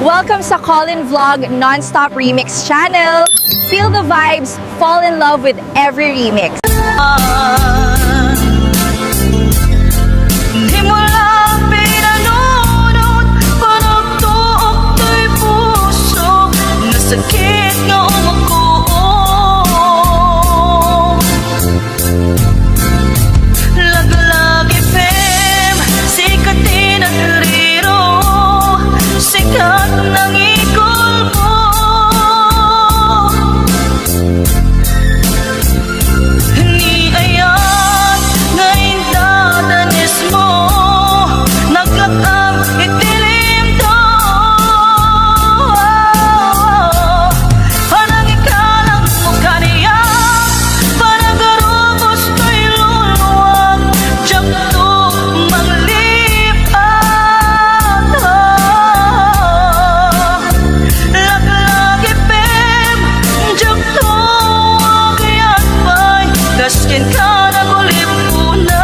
Welcome sa Colin Vlog Non-Stop Remix channel. Feel the vibes, fall in love with every remix. Di mo lang pinanunod, panagtuok to'y puso, nasakit nga umakuong. Laglag FM, sikat din ang riro, sikat ng ikol mo. Ni ayan na indadanis mo, naglakang itilim to. Parang ikalang mukha niya, panagarubos to'y luluwag, diyak to manglipat. Laglag FM, diyak to kaya't pa'y kaskin ka na kulipunay.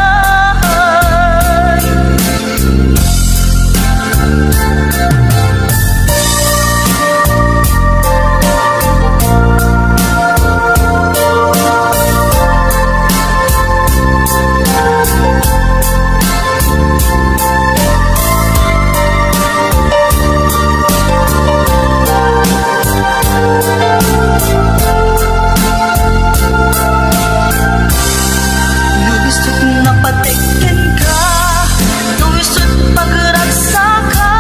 Luwisot na patikin ka, luwisot pagragsa ka,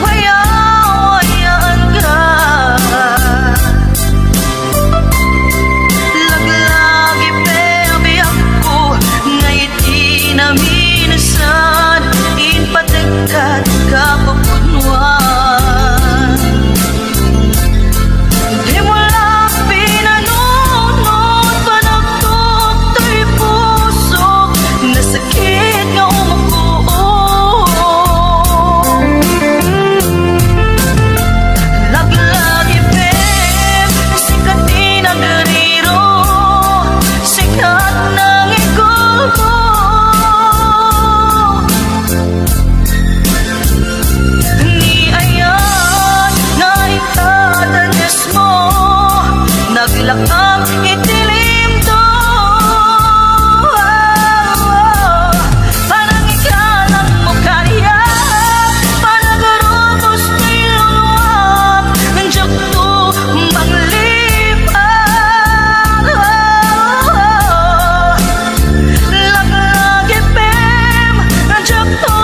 waya-wayaan ka. Laglag ipeabiyak ko, ngayit inaminasan, inpatigkat kapapunwan. Di mo lang pinanunod, panagtuok to'y puso, nasakit nga umakuong. Laglag FM, sikat din ang riro, sikat ng ikol mo. Ni ayan na itadanas mo, naglakang itilim to. Parang ikalang mukha niya, panagarubos to'y luluwag, diyak to manglipat. Laglag FM, diyak to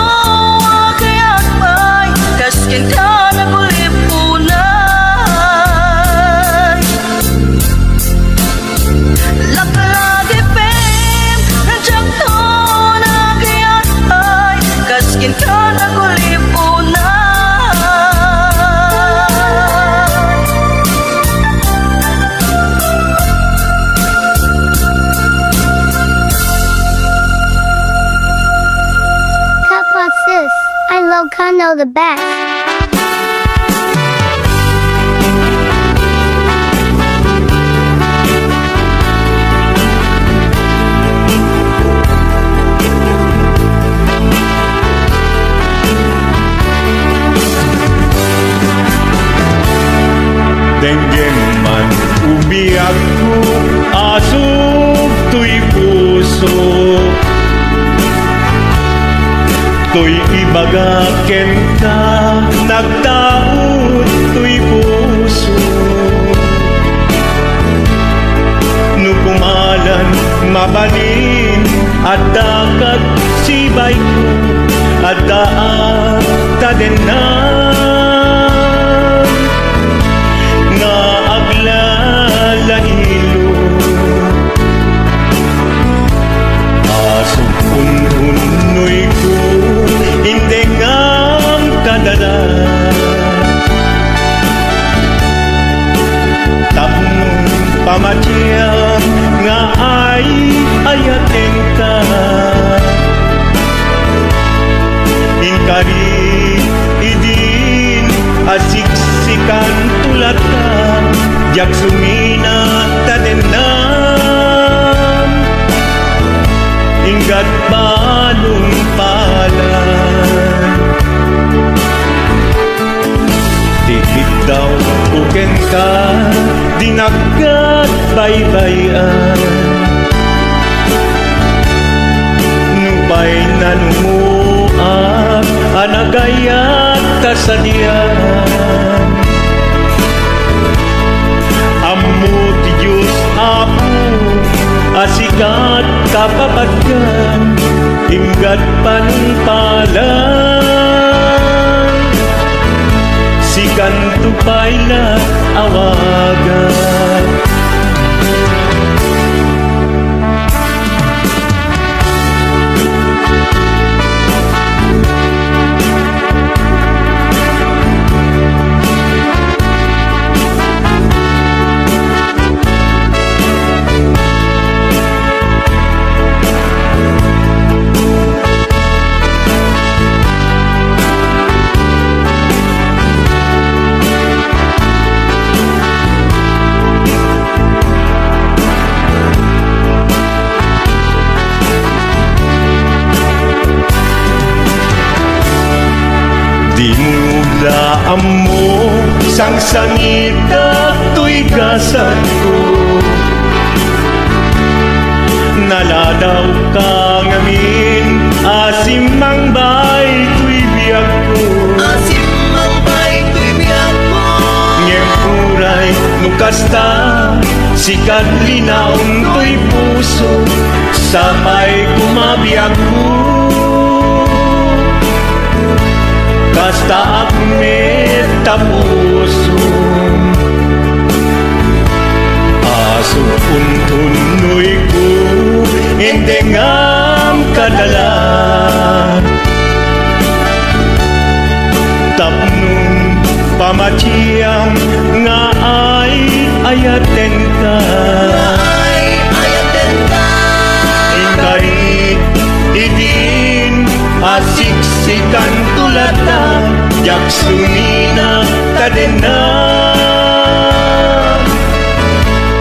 kaya't pa'y kaskin ka na kulipunay. Laglag FM, diyak to kaya't pa'y kaskin ka na kulipunay. Kappa sis, I love Kano the best. Denggen man umiyak ko, asog to'y puso, to'y ibagaken ka, nagtaod to'y puso. Nukumalan mabalin, at dakat sibay ko, at daan tadenan, nga aglalahilo. Asog unhunoy ko, hindi ngam kadala. Tapnong pamatya nga ay ayaten ka. Inkari idin asiksikan tulat ka, jak sumina tadenan, inggat balong palan. Dikit daw uken ka, dinagat baybayan. Nubay na numuak, anagayat kasadian. Ammo ti Diyos Apo, asikat kapapatkan, inggat panumpalan. Sikan tupayla awagan. Di mula mo sang sangit at tuigasan ko. Naladaw ka ngamin, asimang bay tuy biyag ko. Asimang bay tuy biyag ko. Ngem kuray nukasta, sikat linaon tuy puso, sabay kumabiyag ko. Kasta akmet tapuso, aso untunoy ko, indengam kadalan. Tapnong pamatiyang nga ay ayaten ka. Ay ayaten ka. Ingkarit idin asiksikan tulatan, jak sumina kadena.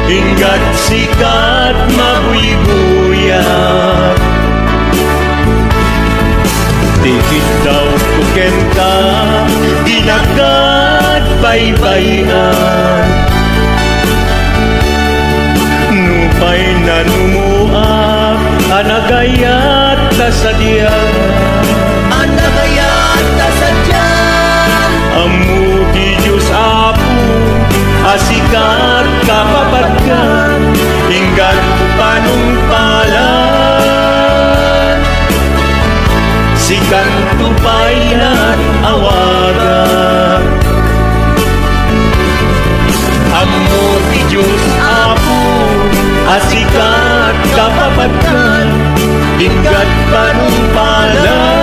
Inggat sikat mabuy-buyak, dikit daw tuken ka, dinagat baybayan. Nupay na numuak, anagayat kasadian. Anagayat kasadian. Ammo ti Diyos Apo, asikat kapapatkan, inggat panumpalan. Sikan tupayan awagan. Ammo ti Diyos Apo, asikat kapapatkan, inggat panumpalan.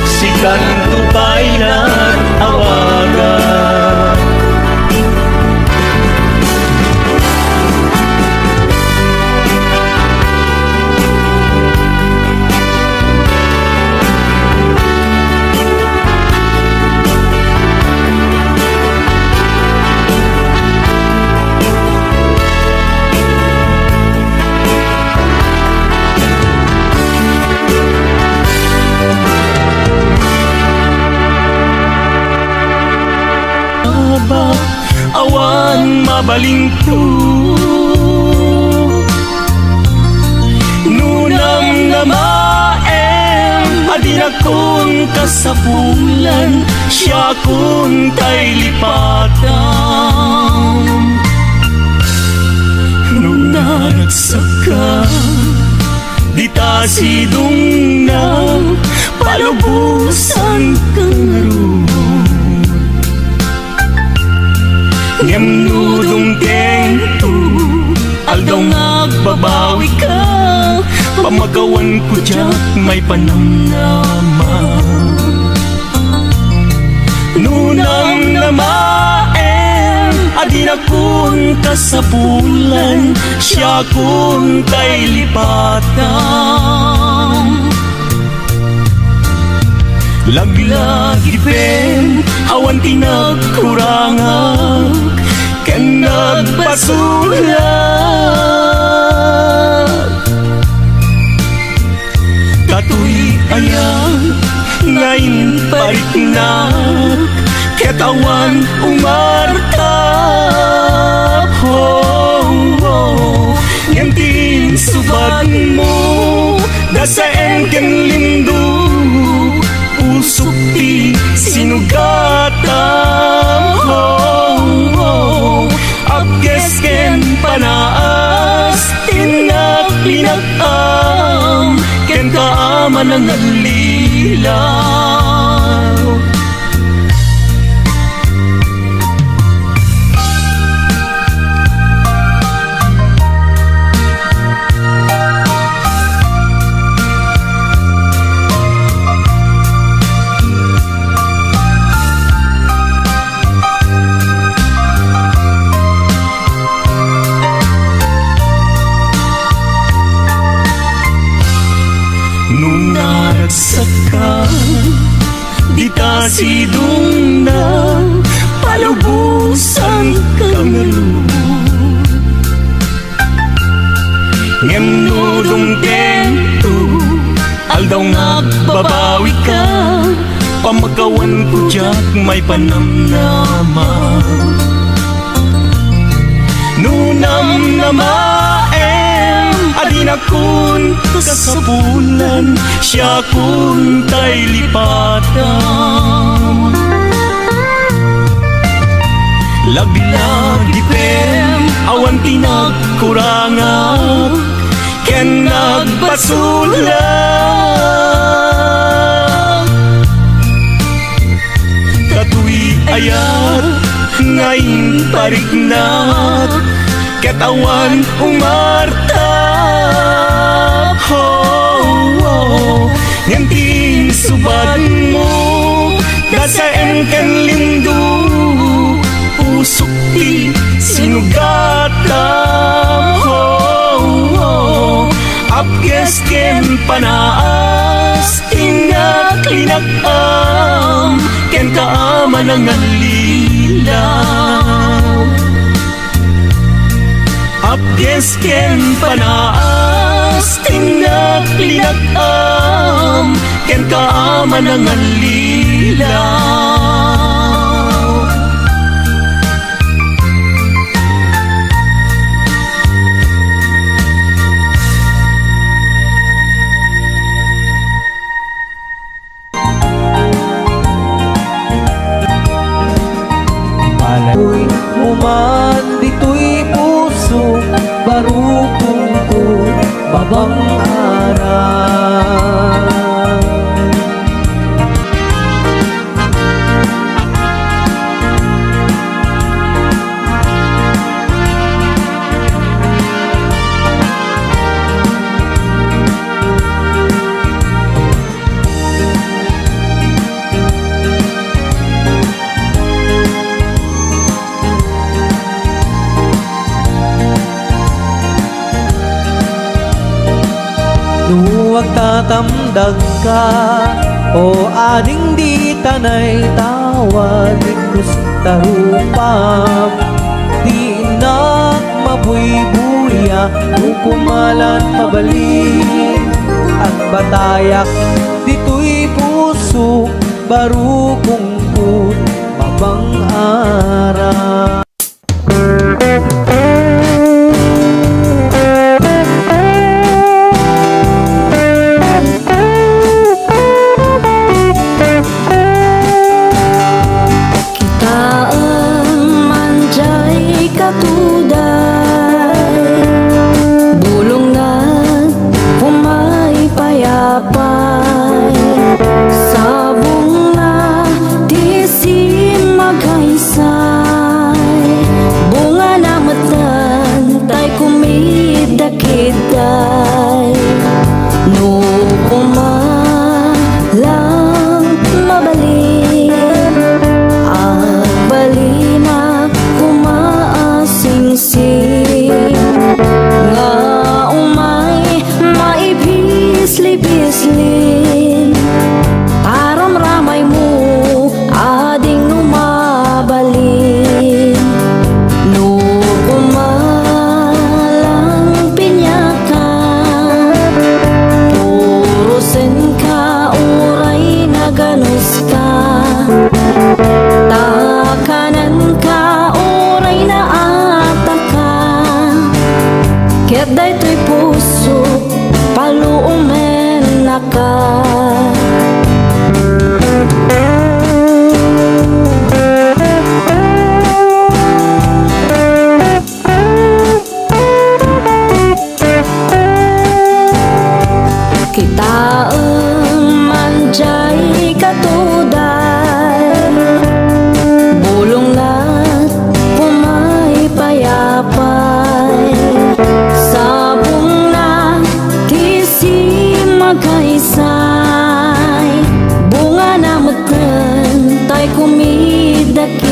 Sikan tupayan awagan. Awan mabalingto, nunam na maem, adin akong kasapulan, siya kung tay lipatan. Nung nagsaka, di ta sidong na palubusan kang ron. Ngem nudong tento, aldaw nagbabawi ka, pamagawan ko dyak may panamnaman. Nunam na maem, adin akong kasapulan, siya kung tay lipatan. Laglagi pen, awan tinagkurangan, kan nagpasulat. Katoy ayang, ngayon balik na katawan umartap. Ngantin subad mo dasaen ken lindo usok ti sinugatam. Abges ken panaas tinak linakam ken kaaman ang nalilaw. Nung naragsak ka, di ta sidong na palubusan kang ngem nudong tento aldaw nga babawi ka pamagawan ko jak may panamnama. Nunam namaem adina kun kasapulan siya kun tay lipatan. Lagi-lagi pem awan tinagkurangan ken nagpasulat. Katuwi ayat ngayon parignat katawan umartap. Nganting subad mo dasaen ken lindo usok ti sinugatam. Abges ken panaas tingat linakam ken kaaman ang nalilaw. Abges ken panaas tingat linakam ken kaaman ang nalilaw. Uy, muman dito'y puso barukong ko babang araw. Huwag tatamdag ka o ading di tanay tawag kustarupam. Di inak mabuybuya kumalan pabalik at batayak dito'y puso barukong kun babang araw. Sabong na di si maghaysay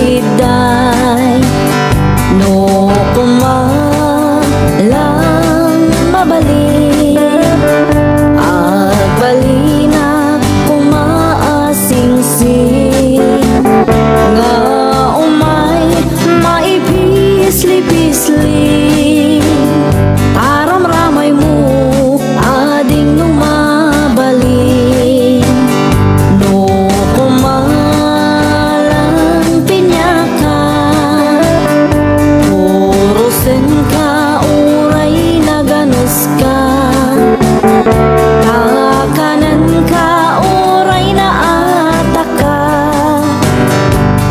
day no kumalang mabalik agbalina kumaasingsing nga umay maipisli-pisli taramramay mo ading numabalik no kumalang pinyaka purusen ka uray naganos ka takanan ka uray na ataka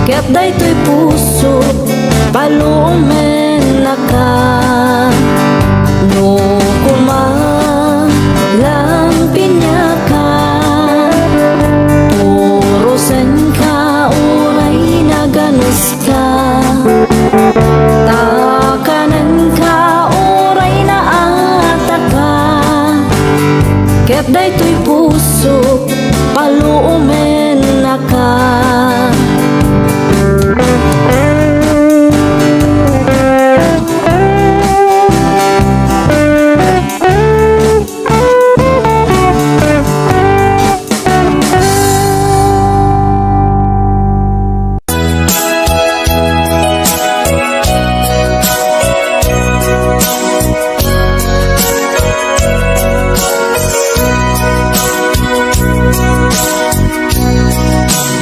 ket daytoy puso palumen na ka no kumalang pinyaka purusen ka uray naganos ka takanan ka uray na ataka ket daytoy puso palumen na ka.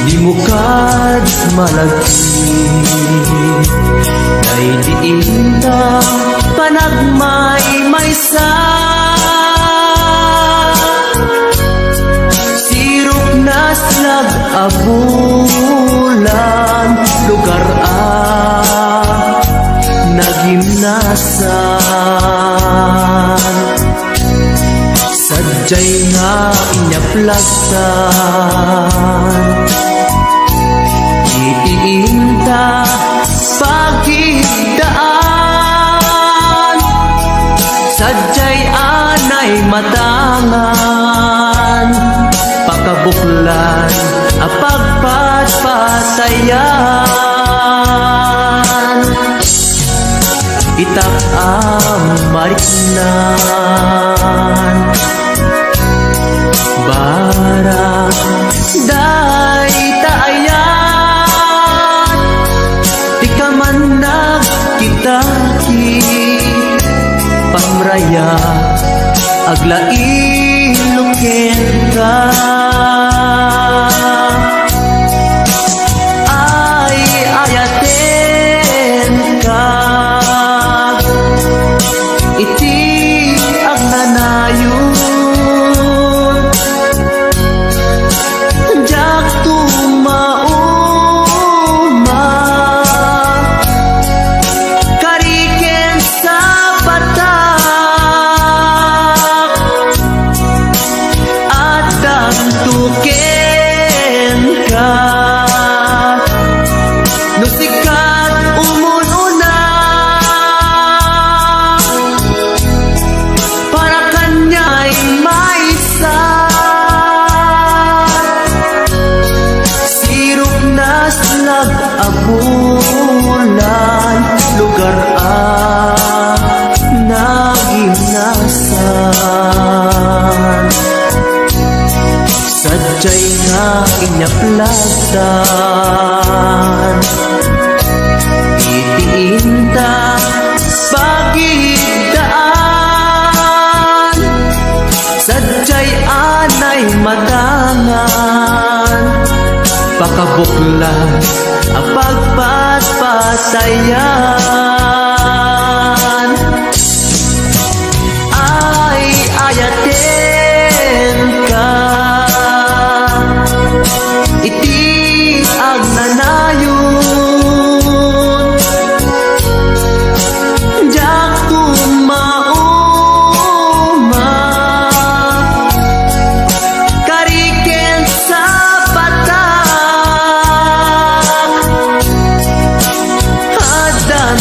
Di mo kad malagsi Day diinda panagmay maysa Sirok na slag abulan lugar nagimnasan Sadyay nga inyaplagsan Iinta pagidaan Sadyay anay matangan Pakabuklan apagpatpatayan Itak ang mariknan Barak day taayan Di ka man nagkitaki Pamraya aglain ka Ay ayaten ka Iti ang nanayon Jak tumauma Kariken sa batak At dantuken ka Nusikat umununa Para kanya'y maysa Sirok na slag abulan Lugar nagimnasan Sadyay nga inyaplagdan Itiinta pagidaan Sadyay anay matangan Pakabuklan apagpatpatayan Ay ayaten ka Iti ang nanayon Jak tumauma Kariken sa batak Hadan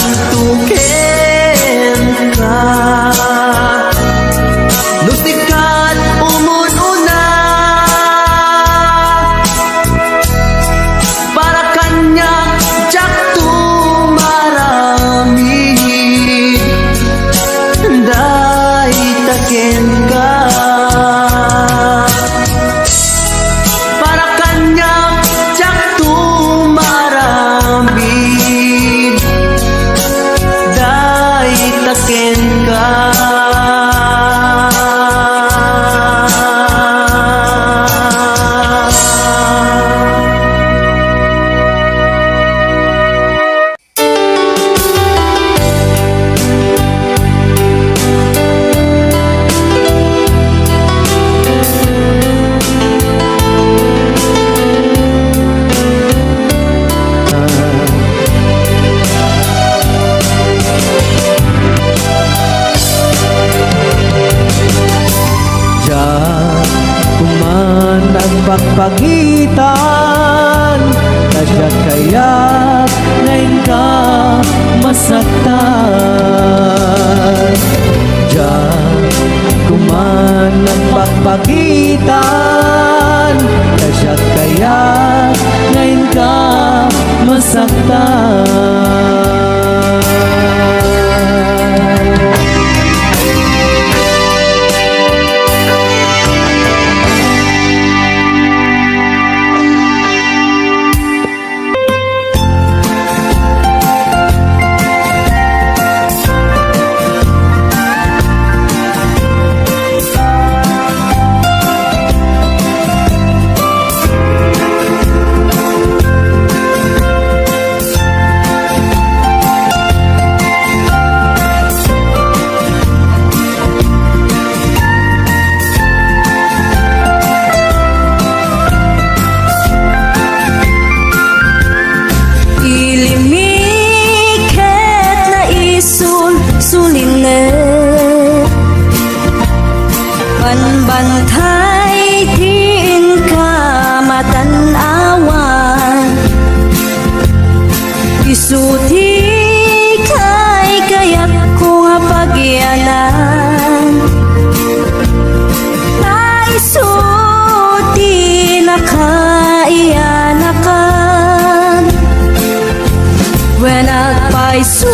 masaktan. Diyan kuman nagpagpagitan, kasyat kaya ngayon ka masaktan. Ilimikit na sulilit, panbantay din ka matanawan, isuti kay kaya't ko nga pagyanan, naisuti na kaiyanakan. When nagpaisungan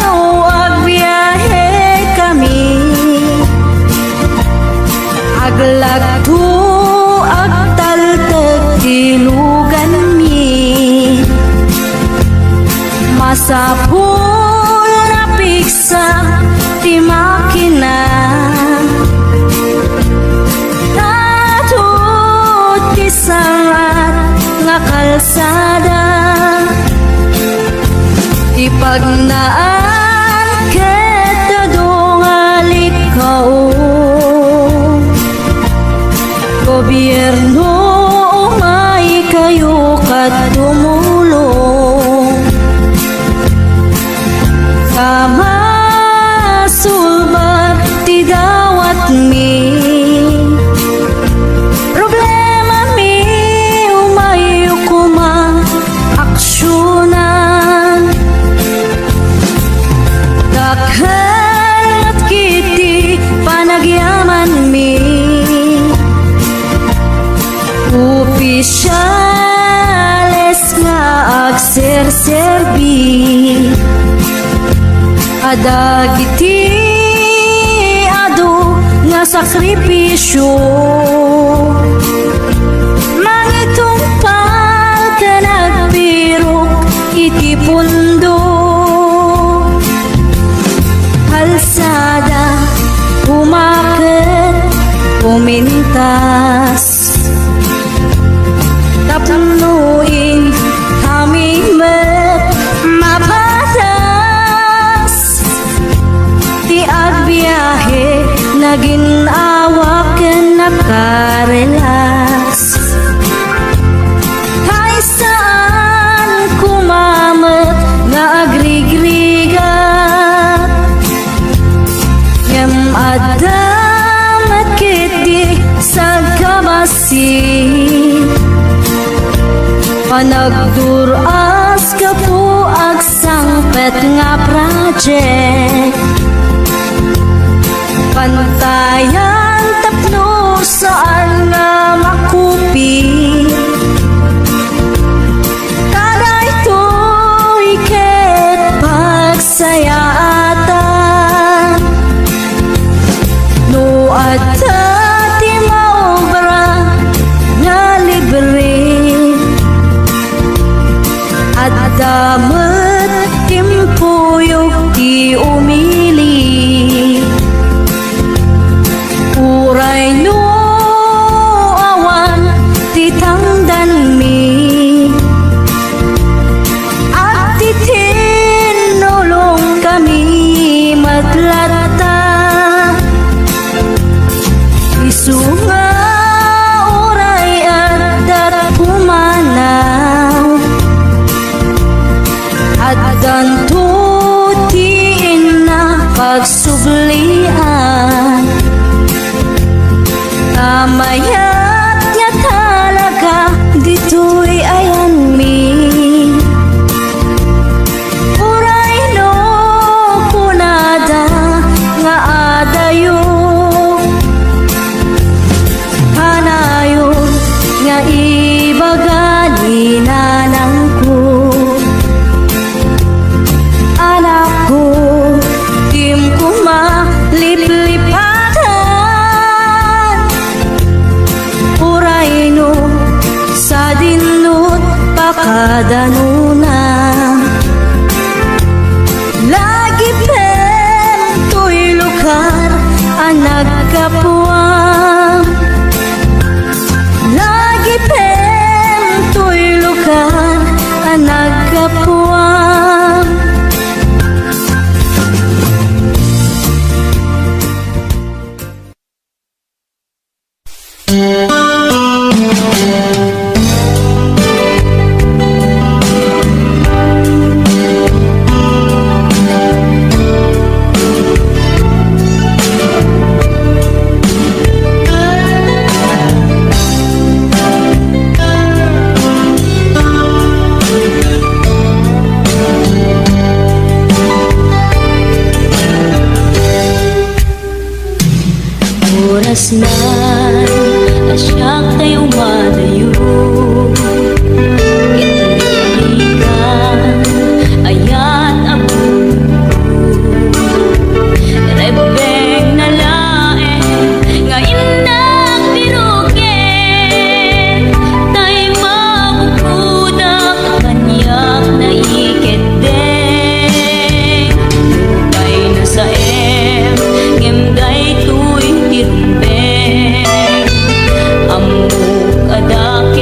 o agbiyahe kami, aglagto agtaltag ilugan mi, masapul na piksa ti makina, natut ti sangat nga kalsada. Ipagnaan kita dongali kao, gobyerno umay kayo kat tumulong, kama sulbat ti dawat mi, problema mi umay kuma aksyonan. Dakha't kiti panagyaman mi, opisyales nga agserserbi, adagiti adu nga sakripisyo, mangitumpal ka nagbirok iti pundo. Kalsada, umakit, umintas, tapnuin, hamimet, mapatas, ti agbiyahe, naging awaken, nakarelax. Kay saan kumamet, na agrigrigat, adamat kiti sa kabasi, panagduras ka po agsangpet nga project, pantayan tapno saan nga makupi, kada ito'y ket pagsayaatan. At ti maobra nga libre, at damat timpuyog ti umili, adanuna lagi pen to'y lugar ang nagkapuan lagi pen to'y lugar ang nagkapuan. Oras na asyak tayo madayo Italikan ayat abong Rebeng na lae ngayon nagbirukin Tay mabukudak kanyak na iketdeng Lugay na sa ngemday tu'y tirumbeng Amok adak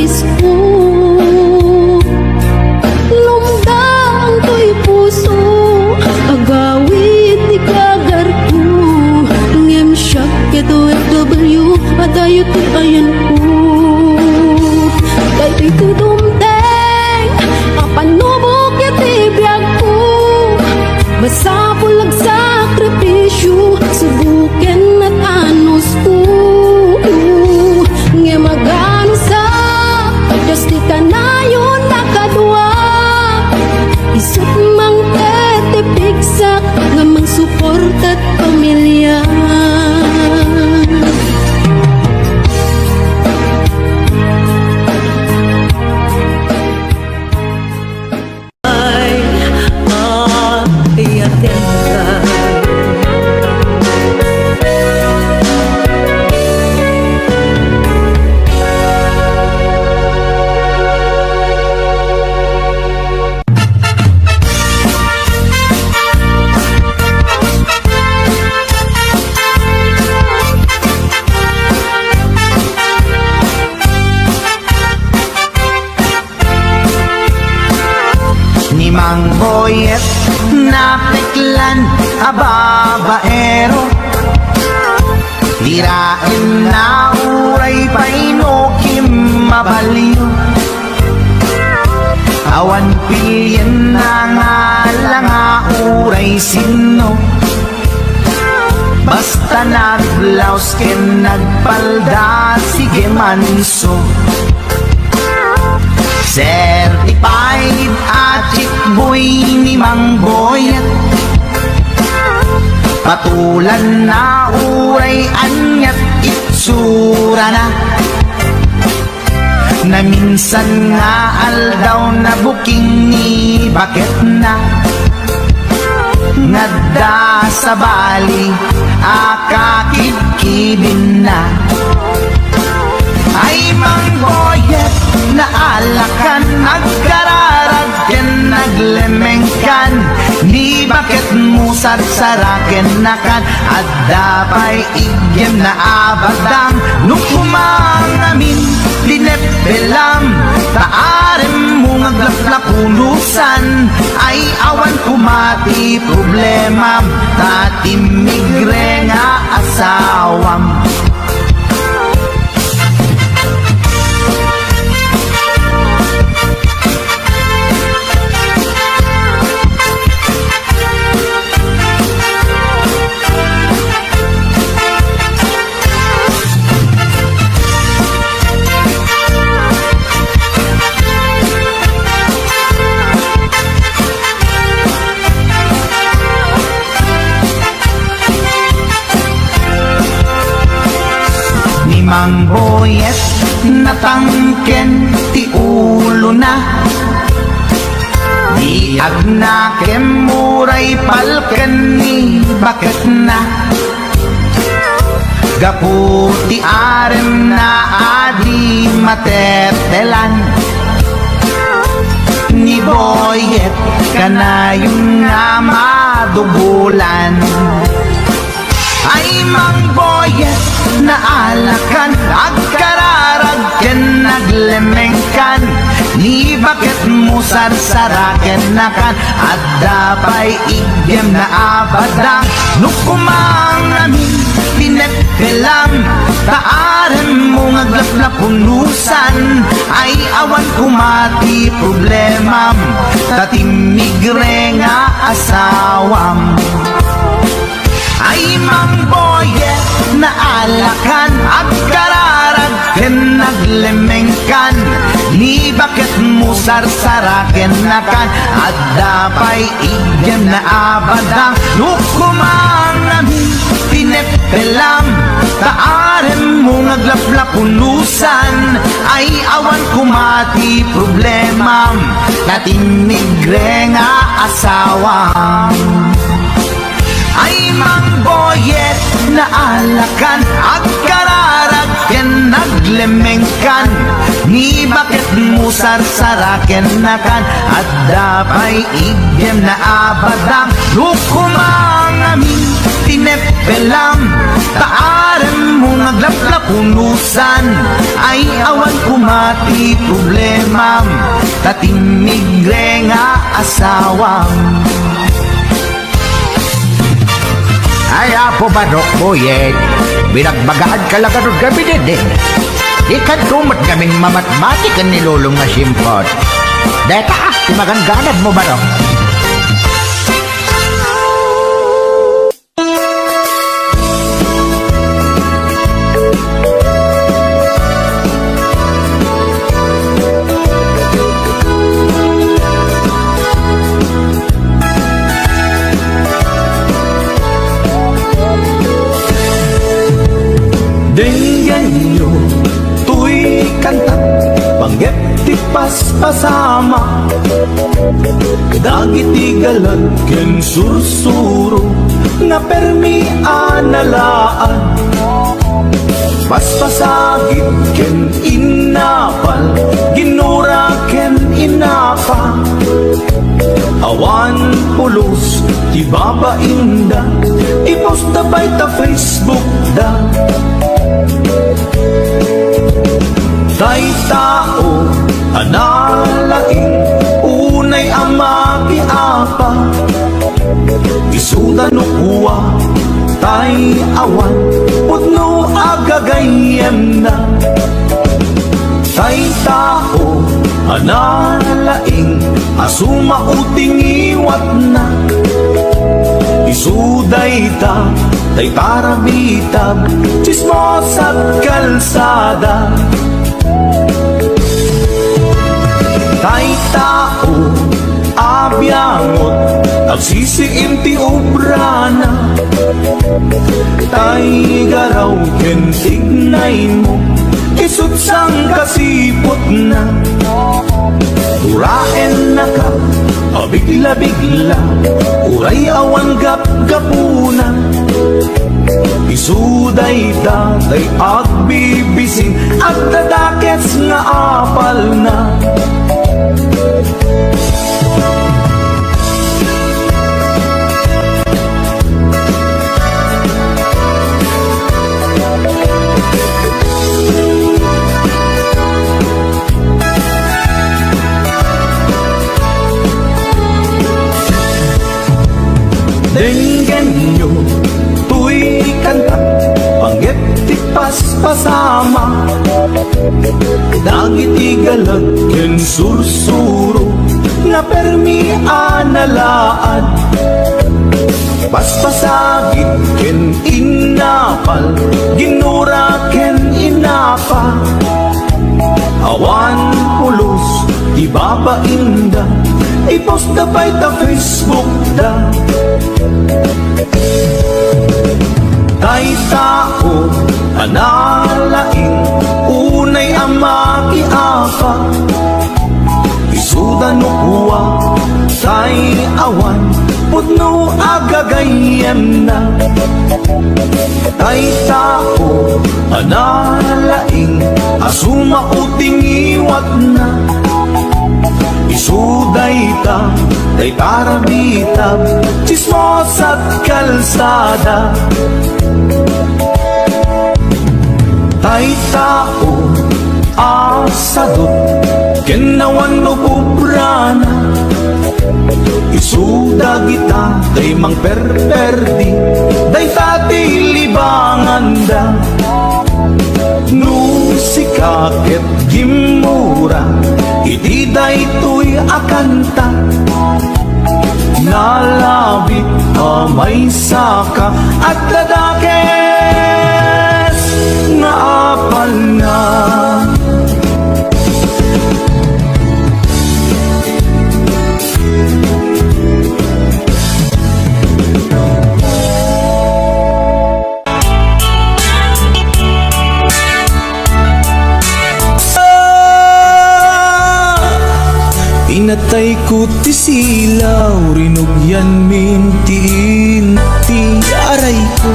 nais ko. Lumdang ko'y puso, agawit di kagar ko. Ngem siyak ito FW, at tayo ti ayan ko. Dahil to'y tudumteng, apanubok iti biyag ko. Basa pulag sakripisyo, subuken at anos ko. Nga magano sa Diyos di ka na yun nakadwa. Isot mang tetipigsak nga mang support at pamilya. Ni Mang Boyet na peklan ababaero, tirain na uray painokim mabaliw. Awan pilyen na nga lang uray sino, basta naglaos ken nagpalda sige manso. Certified at boy ni Mang Boyet, patulan na uray anyat itsura na. Na minsan nga aldaw na booking ni bakit na. Ngadda sa Bali akakibkibin na. Ay Mang Boyet na alakan, nagkararag ken naglemengkan. Ni bakit mo sarsaraken nakan, at dapay igyem na abadang. Nukumang amin linepelam, taarem mo ngaglaplakulusan. Ay awan kumati problema, tatimigre nga asawam. Mang Boyet natangken ti ulo na, di agnakem muray palken ni bakit na. Gaputi arem na adi matetelan, ni Boyet kanayong nga madugulan. Ay Mang Boyet na alakan, agkararag ken naglemengkan. Ni bakit mo sarsaraken nakan, at dapay igyem na abadang. Nukumang amin pinepelam, taarem mo ngaglaplapunusan. Ay awan kumati problemam, tatimigre nga asawam. Ay Mang Boyet na alakan, agkararag ken naglemengkan. Ni bakit mo sarsaraken nakan, at dapay igyem na abadang. Nukumang amin pinepelam, taarem mo ngaglaplapunusan. Ay awan kumati problemam, tatimigre nga asawam. Ay Mang Boyet na alakan, agkararag ken naglemengkan. Ni bakit mo sarsaraken nakan, at dapay igyem na abadang. Nukumang amin tinepelam, taarem mo naglaplap punusan ay awan kumati problema tatimigre nga asawang. Ay apo barok boyet, binagbagaan ka lang karod gabi din. Di ka tumat kaming mamatmatikan ni lulong nga simpot. Deta, timagangganad mo barok. Denggan nyo, tuy kanta, panggep ti paspasama. Dagiti galag ken sursuro, nga permi analaan. Paspasagit ken inapal, ginura ken inapa. Awan pulos, ti babainda, ipost na bay ta Facebook da. Tay tao, analaing, unay amaki apa. Isuda no kuwa, tay awan, putno agagayem na. Tay tao, analaing, asuma uting iwat na. Isuday ta, tay parabitab, chismos at kalsada. Tay tao, abyangot, agsisiim ti obrana. Tay garaw ken tignay mo, isutsang kasipot na. Turaen na ka, abigla-bigla, uray awan gap-gapuna. Isuday tatay agbibising, at dadakets nga apal na. Denggan nyo, tuy kanta, panggep ti paspasama. Dagiti galag ken sursuro, nga permi analaan. Paspasagit ken inapal, ginura ken inapa. Awan pulos, di babainda, ipost na bay ta Facebook da. Tay tao, analaing, unay amaki apa. Isuda no kuwa, tay awan, putno agagayem na. Tay tao, analaing, asuma uting iwat na. Isuday ta, tay parabitab, chismos at kalsada. Tay tao, asadot, kenawan no pubrana. Isuda kita, day mang perperdi, day tati libangan da. Nusikakit gimura, iti daytoy akanta. Nalabit amay saka, at dadakes nga apal na. Pinatay ko ti silaw, rinugyan mintiin ti aray ko,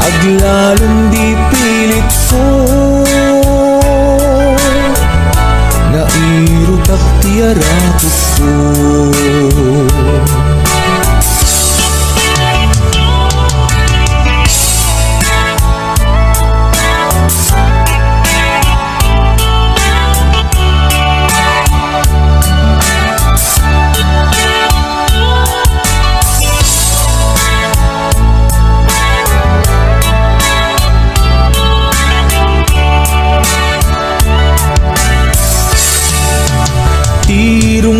aglalong di pilit ko. Nairutak ti arakot ko.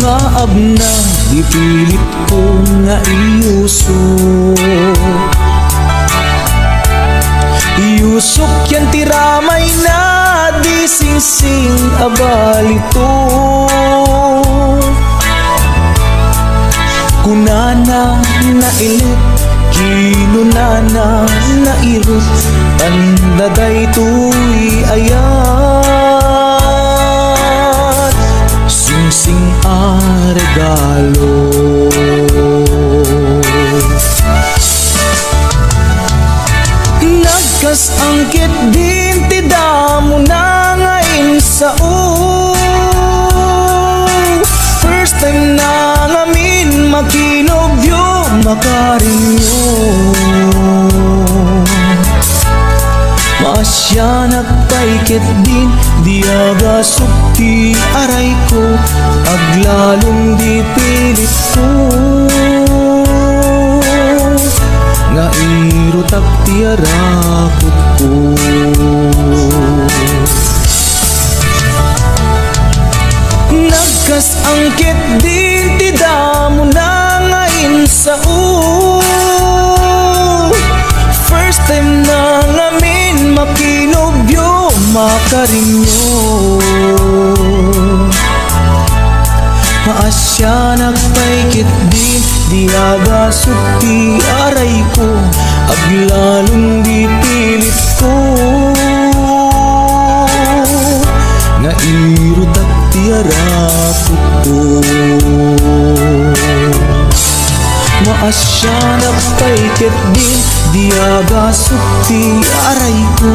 nga abna, di pilit ko nga iusok. Iusok yan tiramay na, di sing-sing abalito. Kunana na ilit, kinunana na irot, andaday tuy ayat, sing-sing a regalo. Nagkas angkit din ti damo na ngayon sa first time na ngamin makinobyo makarinyo. Masya nagpaikit din di aga sukti aray ko, aglalong di pilit ko nga irutak tiarakot ko. Nagkas angkit din ti damo na ngayon sa first time na ngamin makinobyo makarinyo. Maasya nagpaikit din di aga sukti aray ko, aglalong di pilit ko nga irutak tiarakot ko. Maasya nagpaikit din di aga sukti aray ko,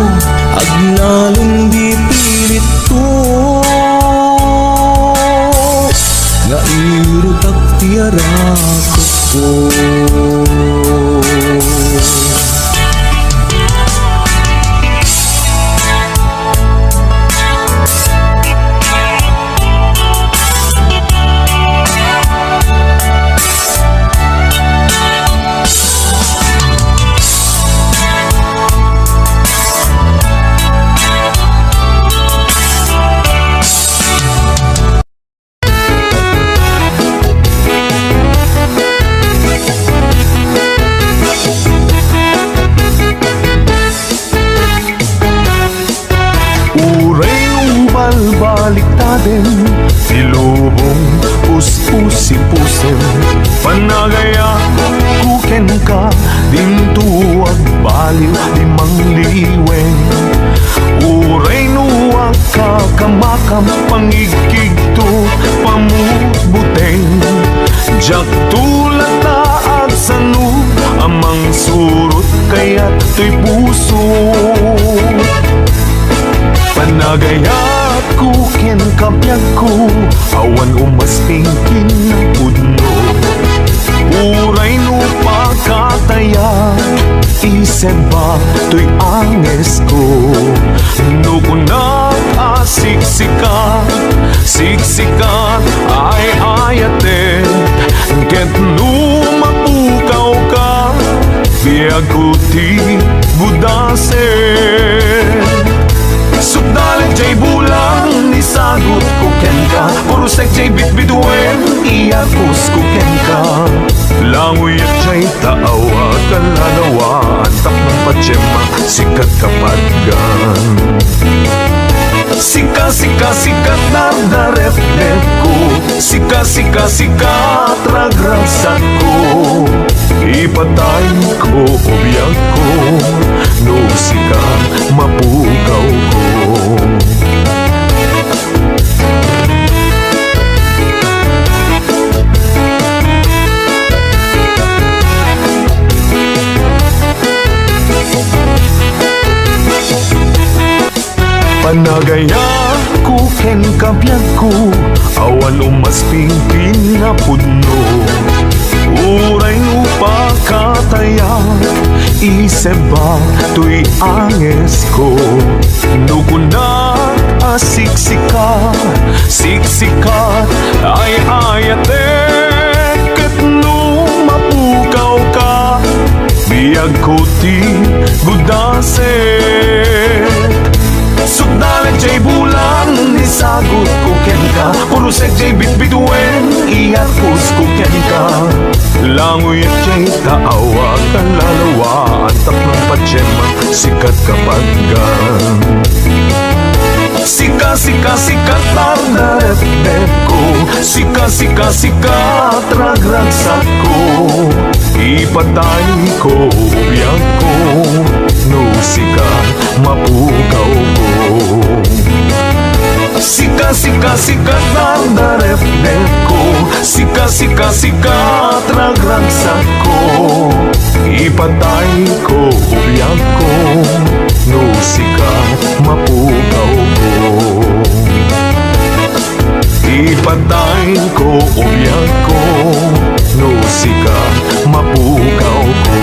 aglalong di pilit ko nga irutak tiarakot ko. Baliktaden, ilubong pus-pusi-pusin, panagaya kuken ka, dintuag baliw di mangliweng. Uray nuwag ka kamakam pangigig to pamubuteng, jak tulad taag sanu amang surut kaya to'y puso. Panagayat kukin kapyag ko, awan umaspingkin ng pudno. Uray no pagkataya, isip ba to'y anges ko. Nukunak asiksikat, siksikat ay ayatet, ket numapukaw ka, biyag ko ti budaset. Sugdalit jay bulang nisagot ko ken ka, purusek jay bitbituen iagos ko ken ka. Langoy at jay taawa kalalawa, antak ng patsema sikat kapadgan. Sika sika sikat nardarep-rep ko, sika sika sikat ragrasat ko. Ipatay ko ubiyag ko, no sika mapugaw ko. Panagaya kuken kapyag ko, awan umaspingkin na pudno. Uray upa kataya, isip ba to'y anges ko. Nukunak asiksikat, siksikat ay ayatek, ket no mapukaw ka, biyag ko ti budaset. Sugdalit jay bulang nisagot ko ken ka, purusek jay bitbituen Langoy at jay taawa kalalawa ang tatlong patsyemang sikat kapag gan. Sika, sika, sikat ang narep-rep ko. Sika, sika, sikat ragragsak ko. Ipatay ko, biyak ko. No, sika, mapukaw ko. Sika, sika, sikat ang narep-rep ko. Sika, sika, sikat ragragsak ko. Ipatay ko, biyak ko. No, sika, mapukaw ko. Ipatayin ko, uyak ko. No, sika, mapukaw ko.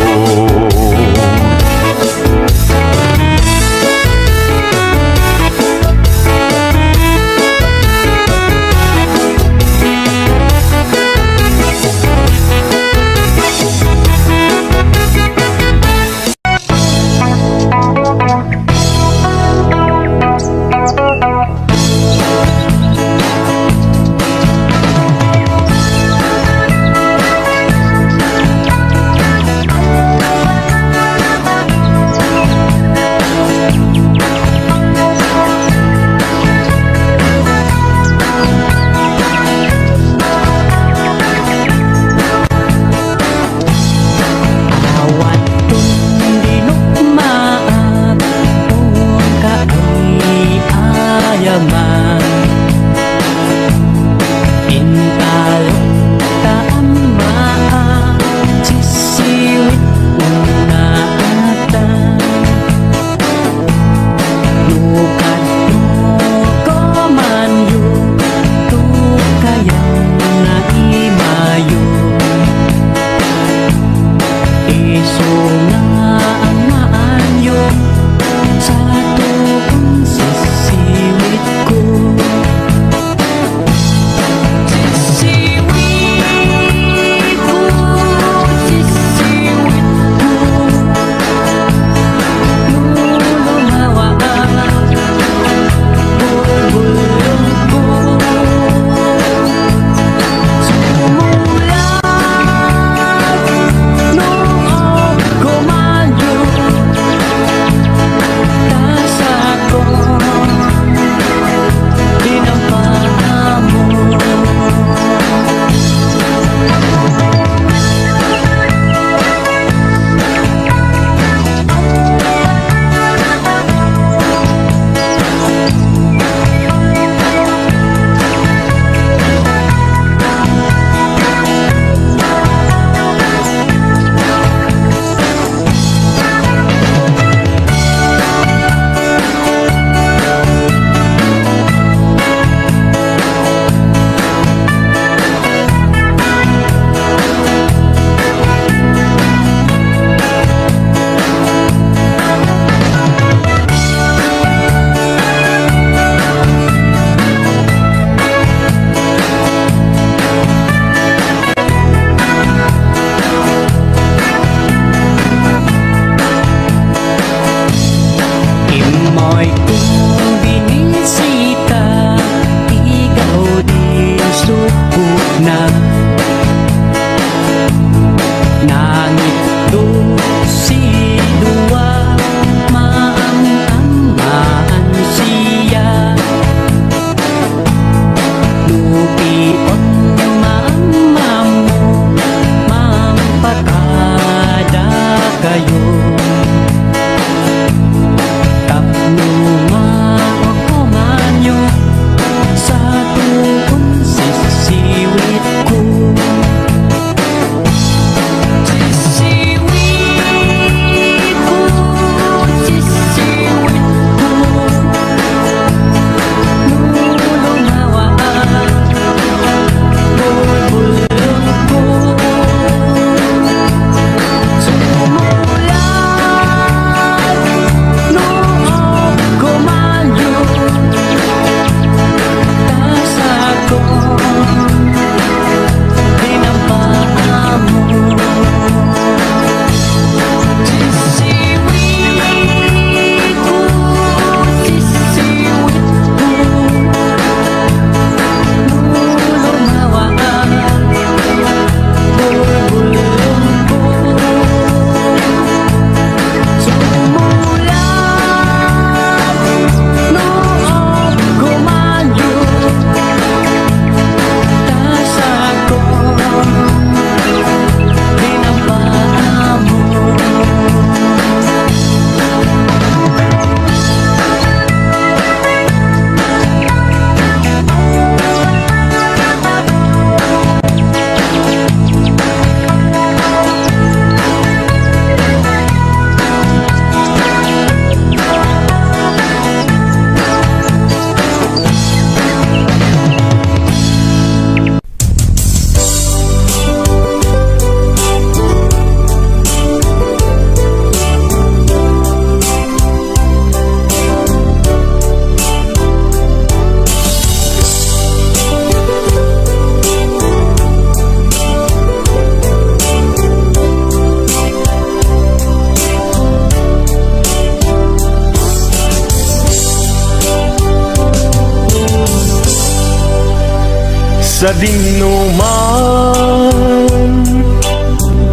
sa dinuman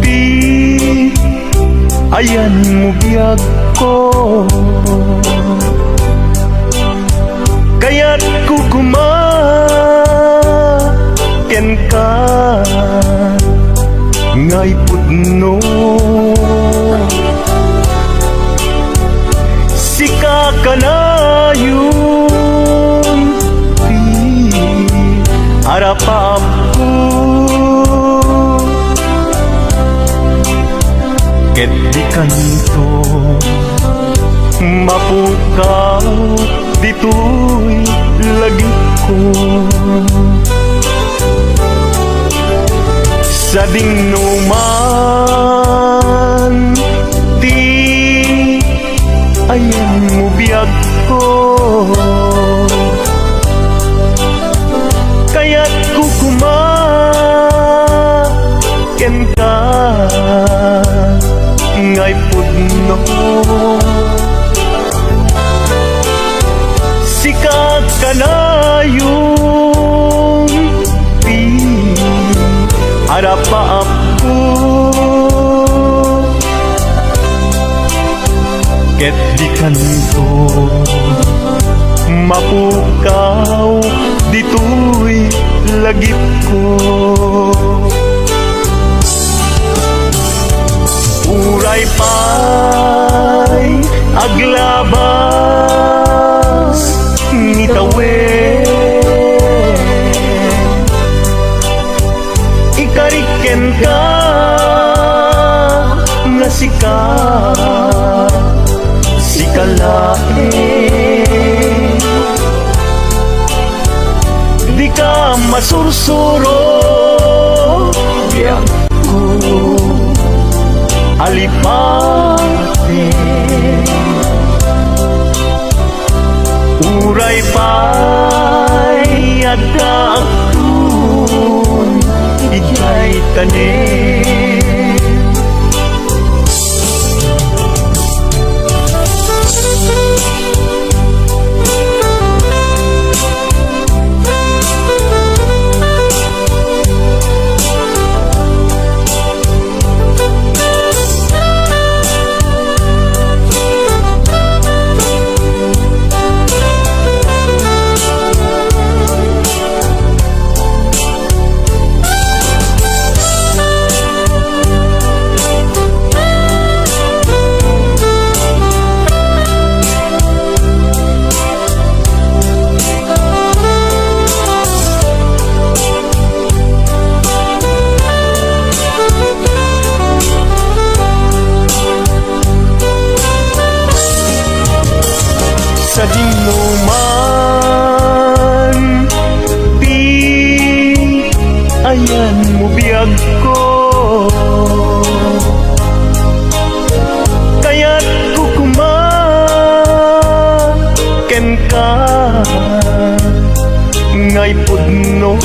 di ayan mo biyag ko, kaya't kukumaken ka ngay pudno. Sika ka na yun di harapap ko, ket di kanto mapukaw dito'y lagi ko. Sa dinuman di ayan mo biyag ko, kaya't kukumaken ka ngay pudno. Sikat ka na yung di harapap ko, ket di kanto mapukaw dito'y lagip ko. Uray pa'y aglabas ni tawen, ikariken ka nga sikalae, di ka masursuro biyak ko alipate. Uray pa'y adakun ijay tanin. Sa dinuman di ayan mo biyag ko, kaya't kukumaken ka ngay pudno.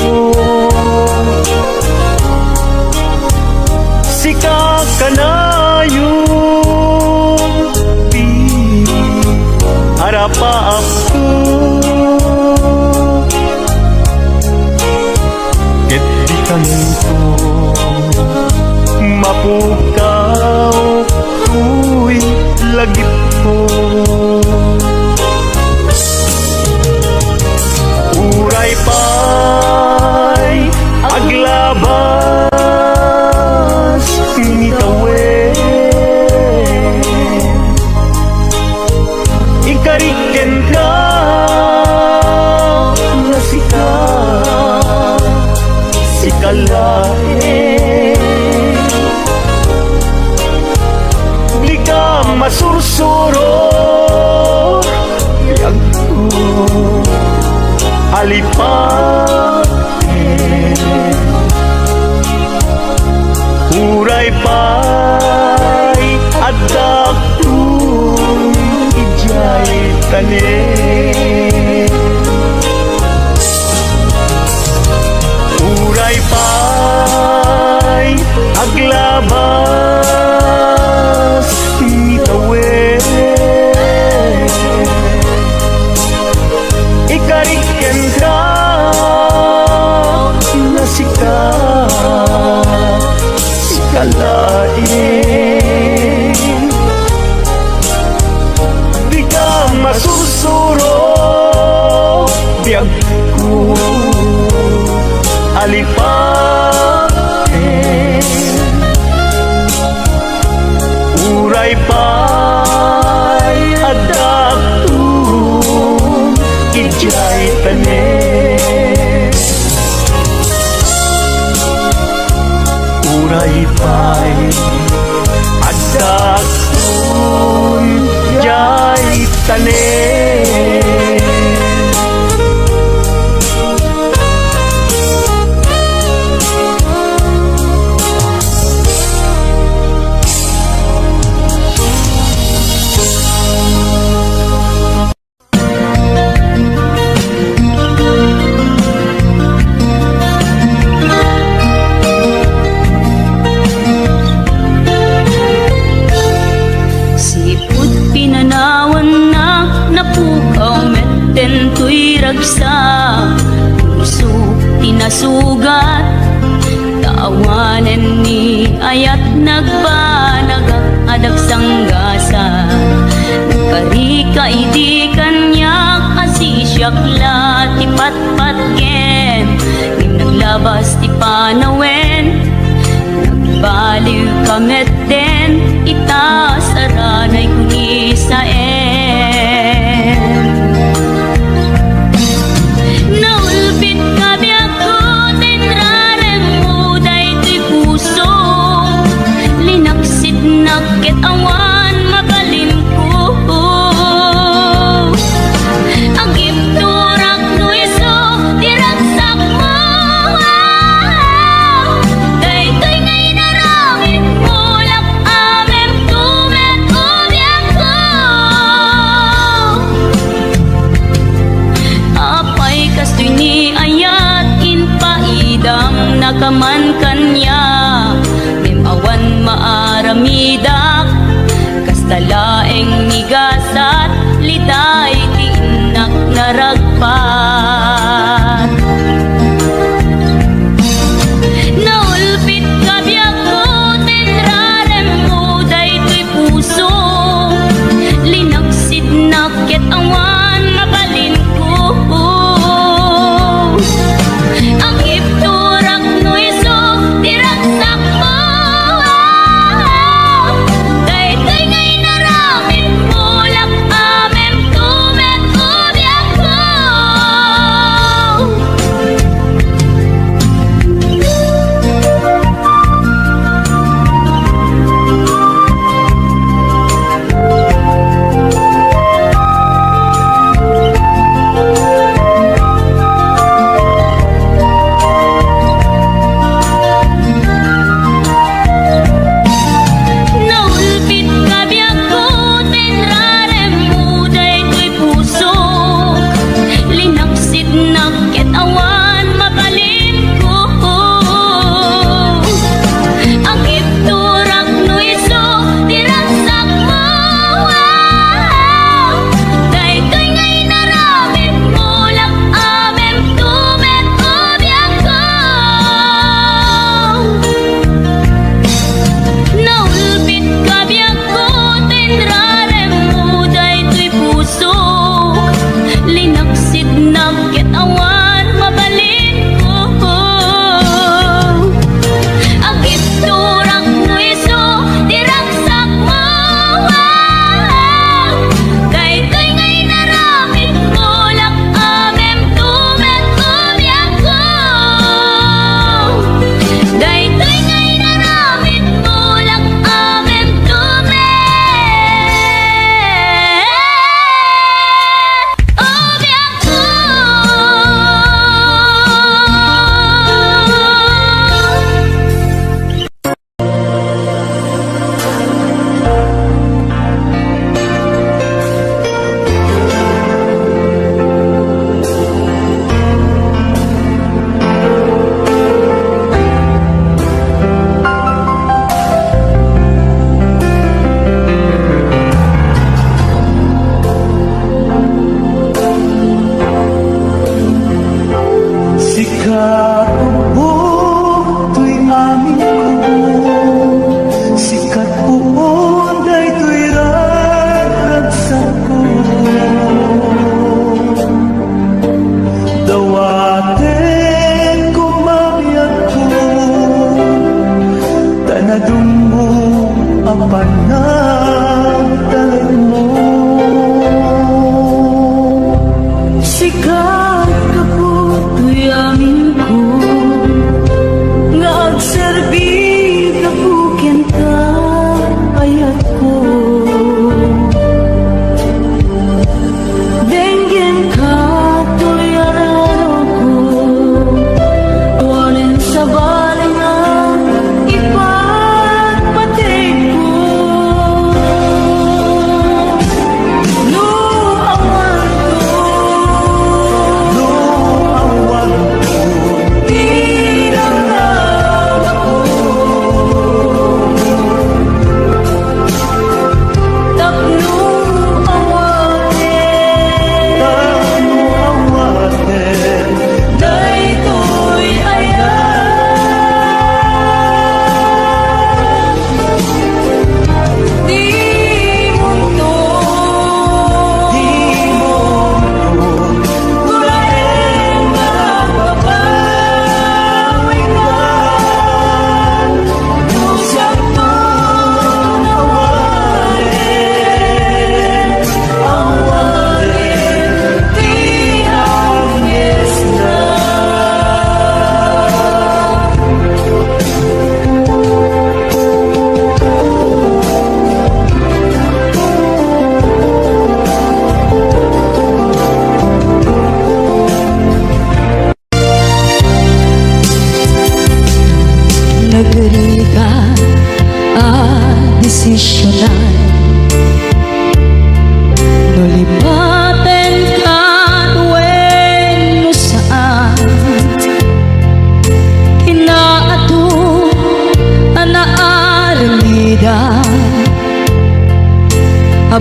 Sika ka na yung di harapap ko, ket di kanto mapukaw ku'y lagip ko. Uray pa'y aglabas ni tawen, ikariken ka nga sikalae, di ka masursuro biyak ko alipate. Uray pa'y adakun ijay tanin. Uray pa'y aglabas ni tawen, ikariken ka sugat. Taawanan ni ayat nagbanagak adag sanggasa. Karika idi kanyak asisyakla ti patpatken. Ngim naglabas ti panawen, nagbaliw kamet den, ita saranay kuni saen. Naulpit ka biyak ko, tinrarem mo daytoy puso. Linaksit nakit awan mabalim ko. Agip turak no iso, diragsak mo. Daytoy ngay naramit mo, lak amem tumet o biyak ko. Apay kastoy ni ayat inpaidam nakaman kanya. Awan maaramidak kastalaeng nigasat liday tinak naragpat. Naulpit ka biyak ko, tinrarem mo daytoy puso. Linaksid nakit awan mabalin ko. Ang ipturak no iso, diragsak mo. Daytoy ngay naramit mo, lak amem tumet o biyak ko. Naulpit ka biyak ko, tinrarem mo daytoy puso. Linaksid nakit awan mabalin ko. Ang ipturak no iso, diragsak mo. Daytoy ngay naramit mo, lak amem tumet o biyak ko. Naulpit ka biyak ko, tinrarem mo daytoy puso. Linaksid nakit awan mabalin ko. Agip turak no iso, diragsak mo. Daytoy ngay naramit mo, lak amem tumet o biyak ko. Daytoy ngay naramit mo, lak amem tumet o biyak ko. Sikat upo'y amin ko, sikat upo'n daytoy ragsak ko. Dawaten ko mabiyag ko, tanadong mo ang panagdalan mo. Sikat ka po, tuy amin ko,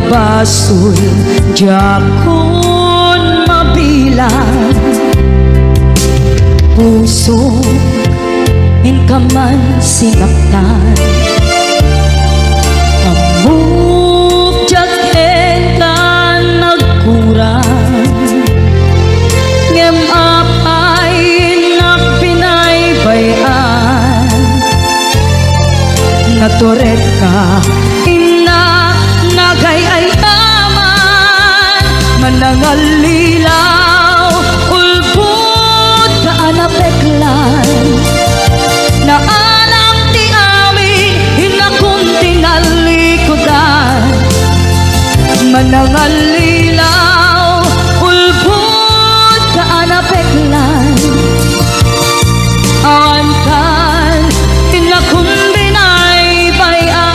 Abasol Jakon mabilang puso in ka man sinaktan amok jaken ka nagkurang ngem apay nagpinaybayan naturet ka ina nagay-ay naman manangalilaw ulbut ka anapeklan na alam ti amin hinakon tinalikodan manangalilaw ulbut ka anapeklan awan kan hinakon binaybayan.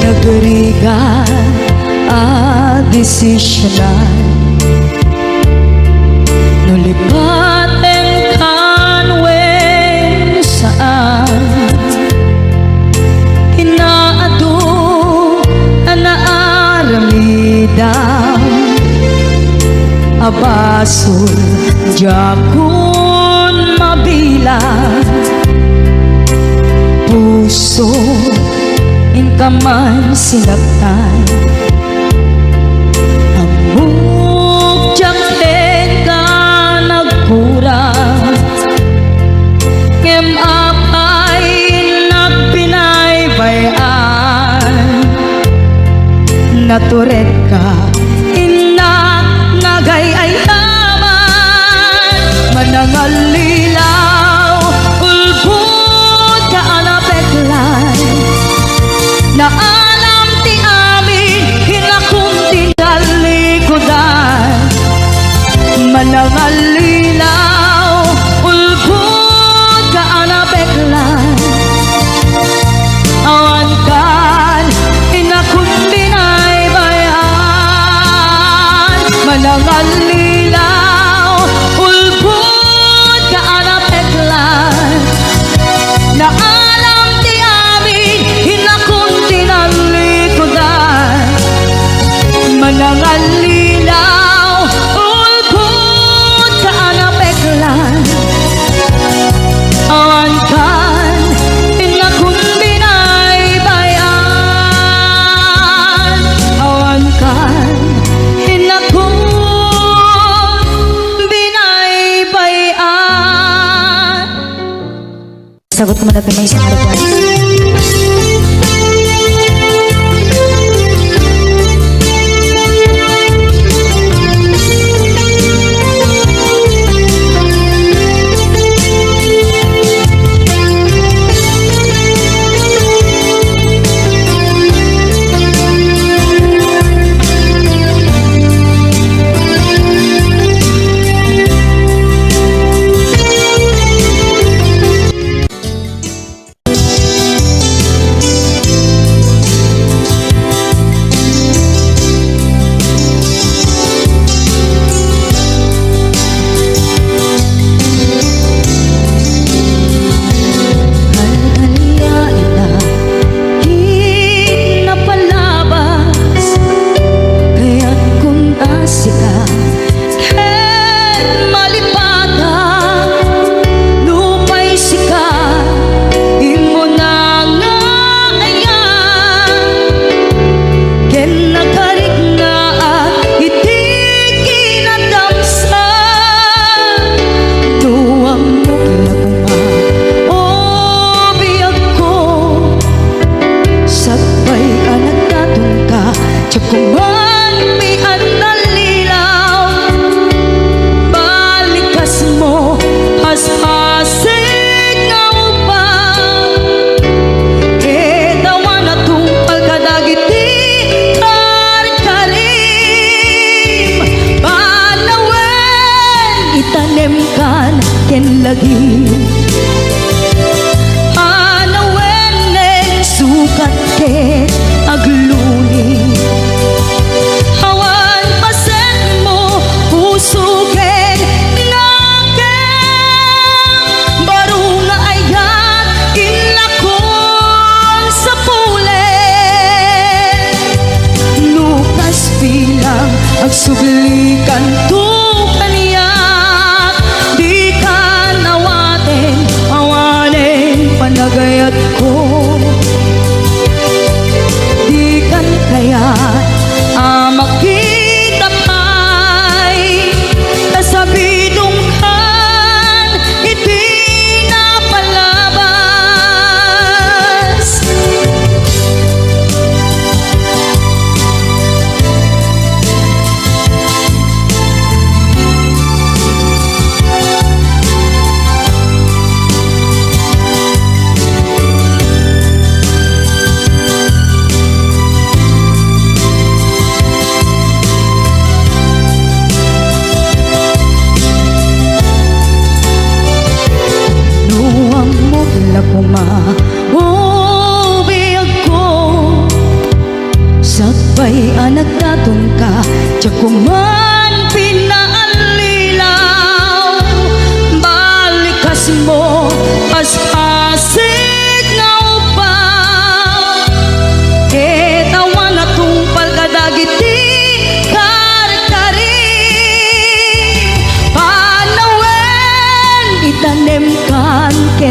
Nagriga a desisyonan nulipaten kanwen saan inaado anaaramidam abasol jakon mabilang puso in ka man sinaktan amok jaken ka nagkurang ngem apay nagpinaybayan naturet ka ina nagay-ay naman manangalilaw ulbut ka anapeklan na alam ti amin hinakong tinalikodan manangalilaw ulbut ka anapeklan awan kan hinakong binaybayan manangalilaw ulbut ka anapeklan na alam ti amin hinakong tinalikodan manangalilaw ulbut ka anapeklan awan kan hinakong binaybayan awan kan hinakong binaybayan. Sagot mo na may isang request.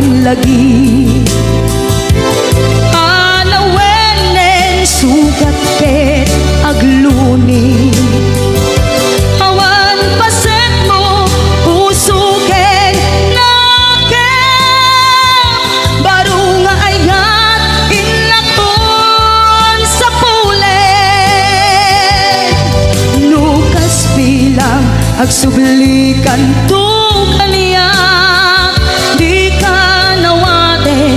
ken lagi. Alawenen sugat ket agluni, awan paset mo usuken naken, baru nga ay gat inakon sa pulen. Nukas bilang agsublikan tu kaniya, di ka nawate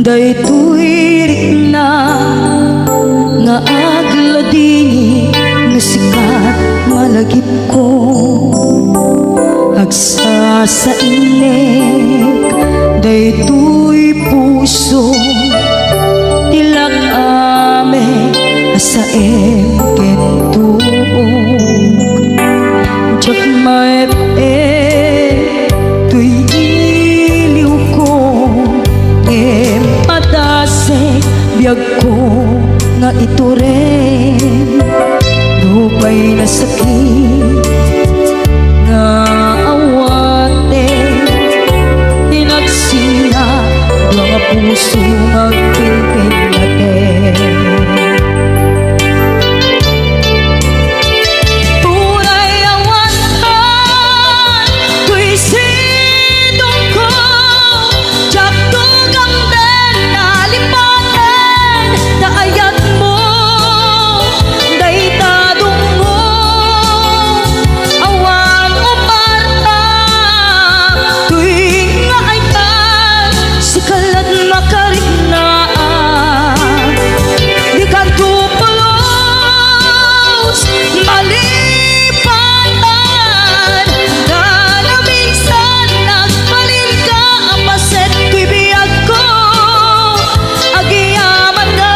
daytoy rikna nga agladini nga sikat malagip ko agsa sa inek daytoy puso tilak ame asaem kentuog jak maep tuy iliw ko ngem padase biyag ko nga ito rin lupay na sakit nga awate tinagsina mga puso magpipinate tunay awatan tuy sidong ko jak tugang den nalipaten daayat mo daytadong mo awan umarta tuwing nga ay tan sikalat makarinaan di ka tupulos malipatan na minsan nagbalin ka apaset ko'y biyag ko agiyaman na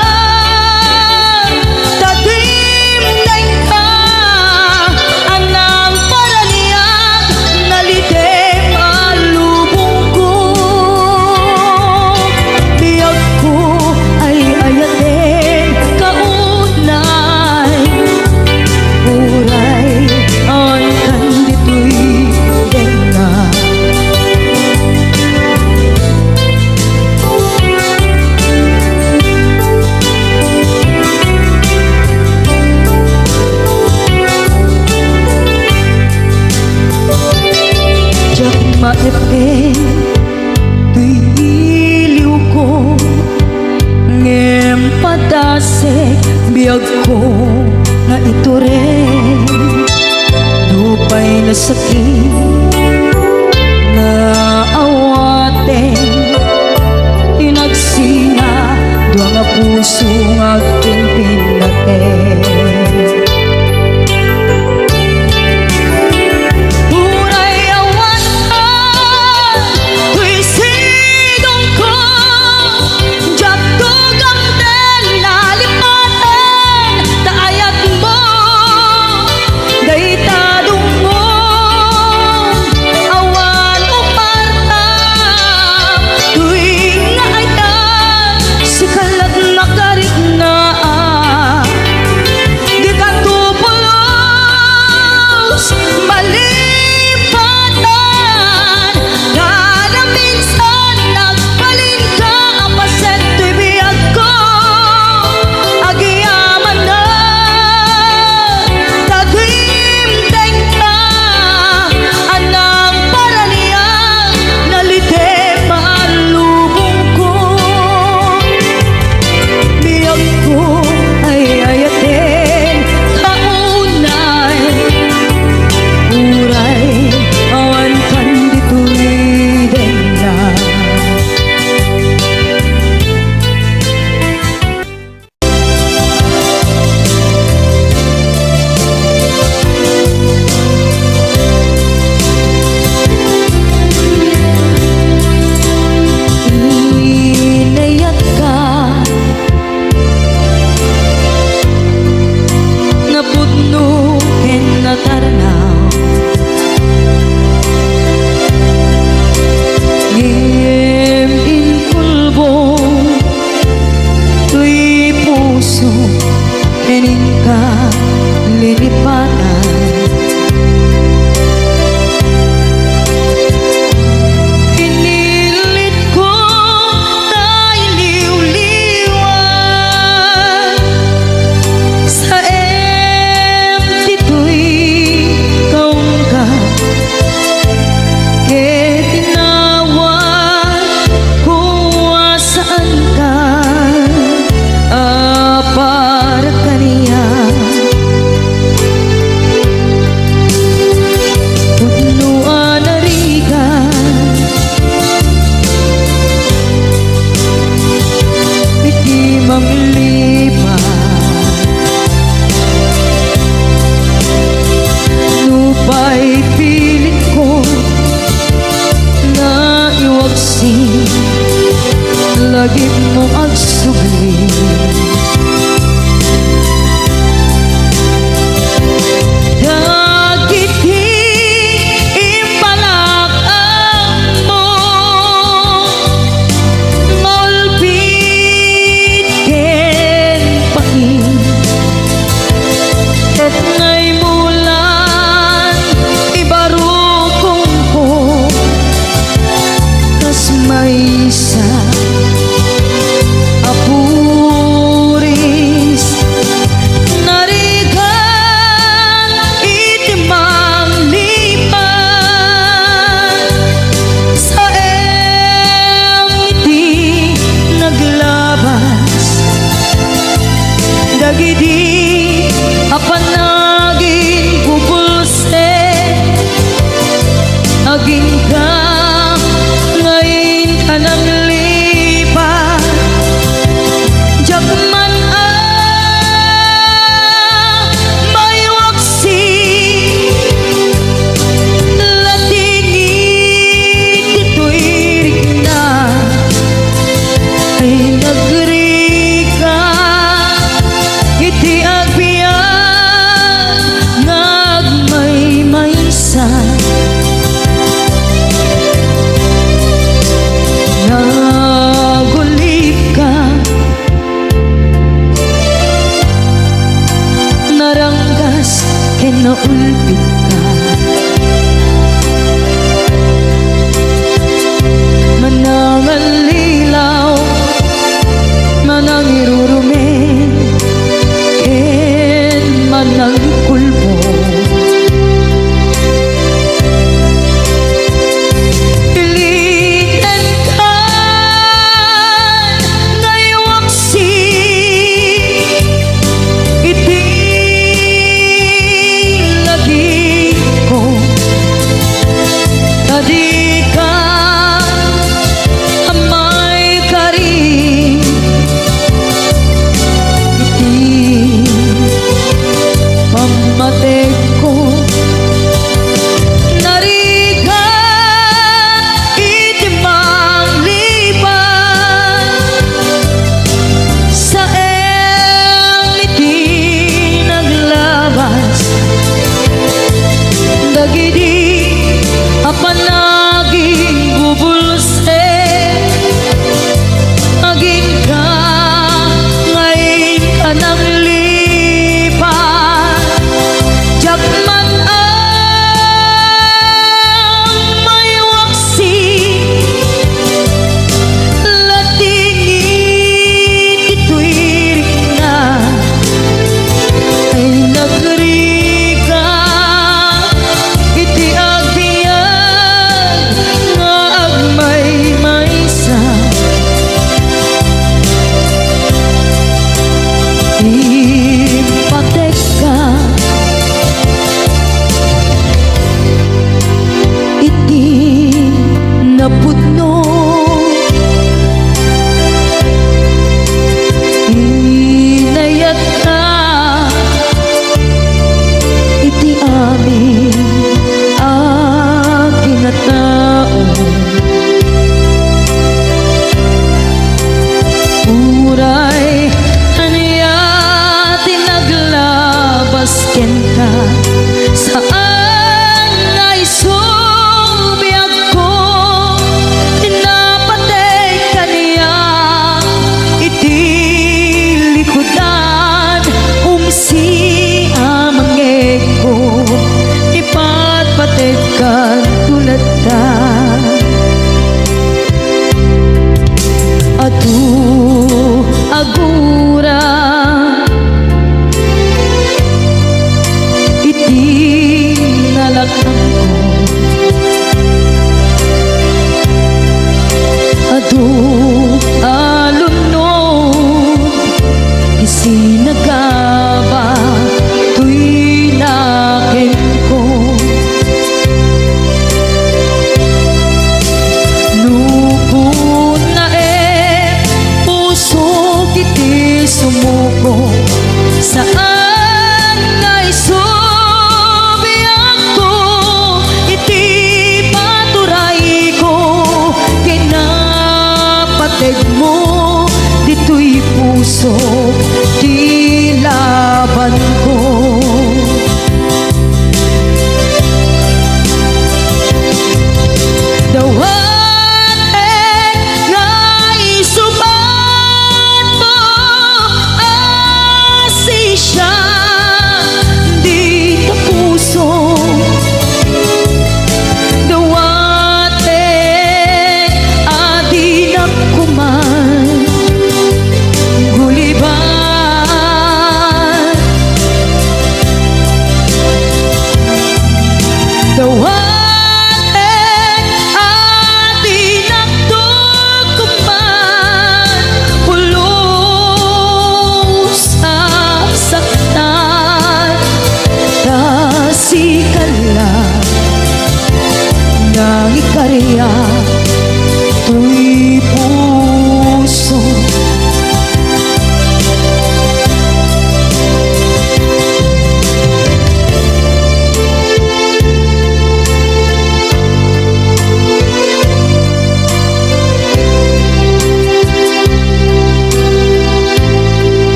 tadim ka anang paraliyak nalitem alubong ko biyag ko ay ayaten kaunay uray ang kandito'y denga jak maepen tuy iliw ko ngem padase biyag ko nga ito rin lupay na sakit nga awaten tinagsina dua nga puso nga aking pinaten Uray awatan tuy sidong ko jak tugang den nalipaten daayat mo daytadong mo Dagit mo agsubli Dagit impalak ang mo Ngolpit ken pangin Et ngay mulan ibarukong ko Kas may isa puso di laban ko. Dawatin nga isuban mo asisya di ta puso. Dawatin adi na kuman guliban. Dawatin karya tuy puso.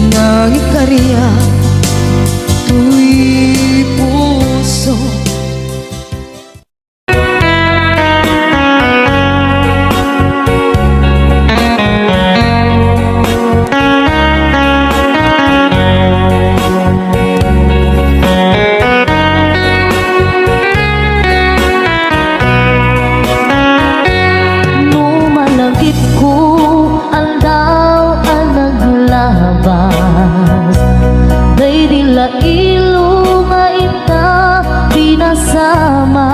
Nang ikarya tuy puso. Numalagit ko ang daw ang naglabas. Day dila ilong nga ita binasama.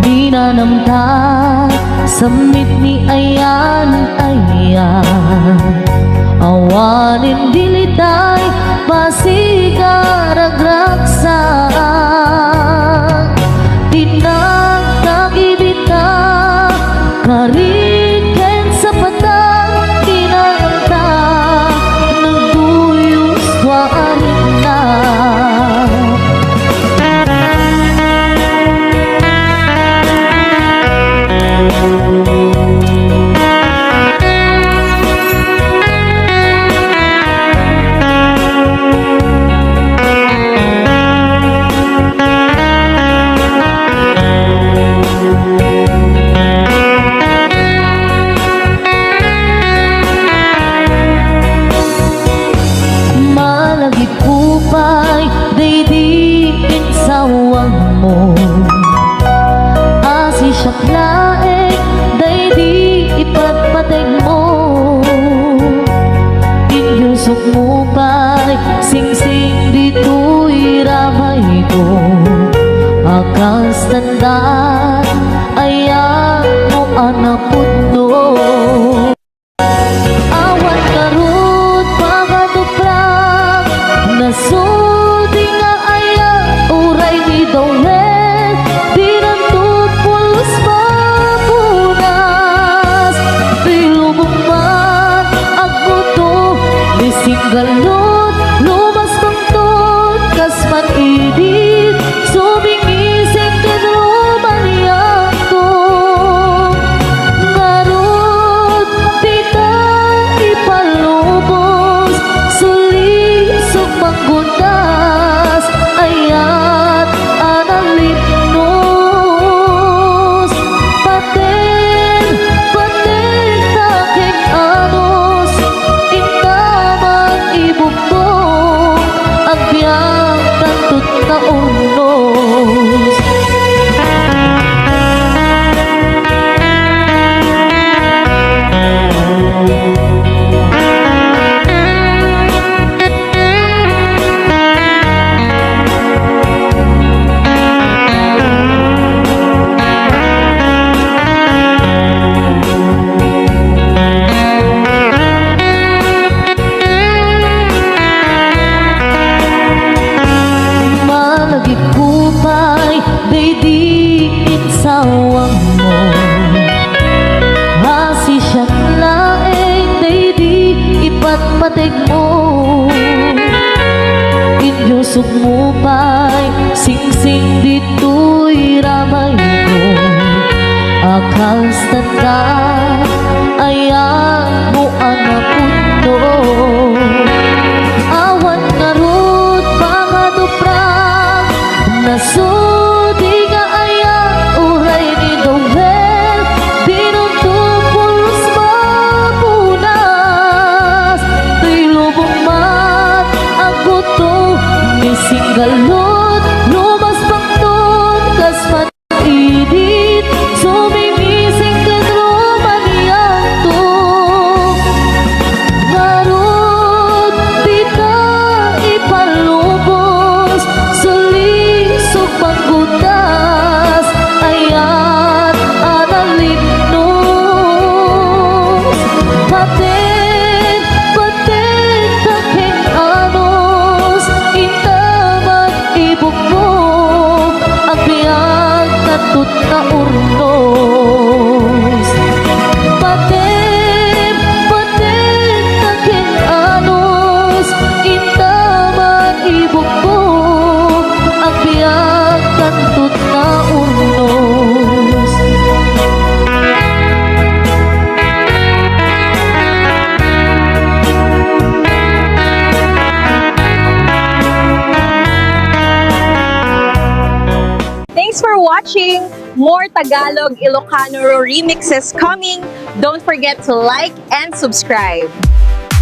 Binanamta samit ni ayan ayan. Awanin dilitay pasigaragraksa. Tinagkagibita kariken sa patang kinanta. Nagduyos waarin na. Malagip upay day di insawang mo. Asi syaklaeng day di ipagpateg mo. Inyusok mo pa'y sing-sing dito'y ramay ko. Akas tandaan ayan mo anapod no. Awan karut pagatuprak nasudi nga aya uray ni Dawel. Dinantut pulos mapunas. Pilumuman agbuto bising galot lumas pangtot kas manidit subingising kinruman iyang ko. Ngarut patig mo. Inyo sugmupay, sing-sing dito'y ramay ko. Akals tanda, ayan mo anak puno. Awan nga rod, baka duprang, nasudi ka ayan, uray ni Dowel, binutupulos mapunas. Tuy lubong mat, ang buto, may singgalot, lumas pangton, kas matidit, sumimising ka dromaniato. Ngarot, di ka ipalubos, sulisog panggutas, ayan analipnos. Paten, paten, taking anos, itaman ibog mo, ang biyag natut na urnos. Paten, paten, taking anos, itaman ibog mo, ang biyag natut na urnos. Thanks for watching! More Tagalog Ilocano remixes coming. Don't forget to like and subscribe.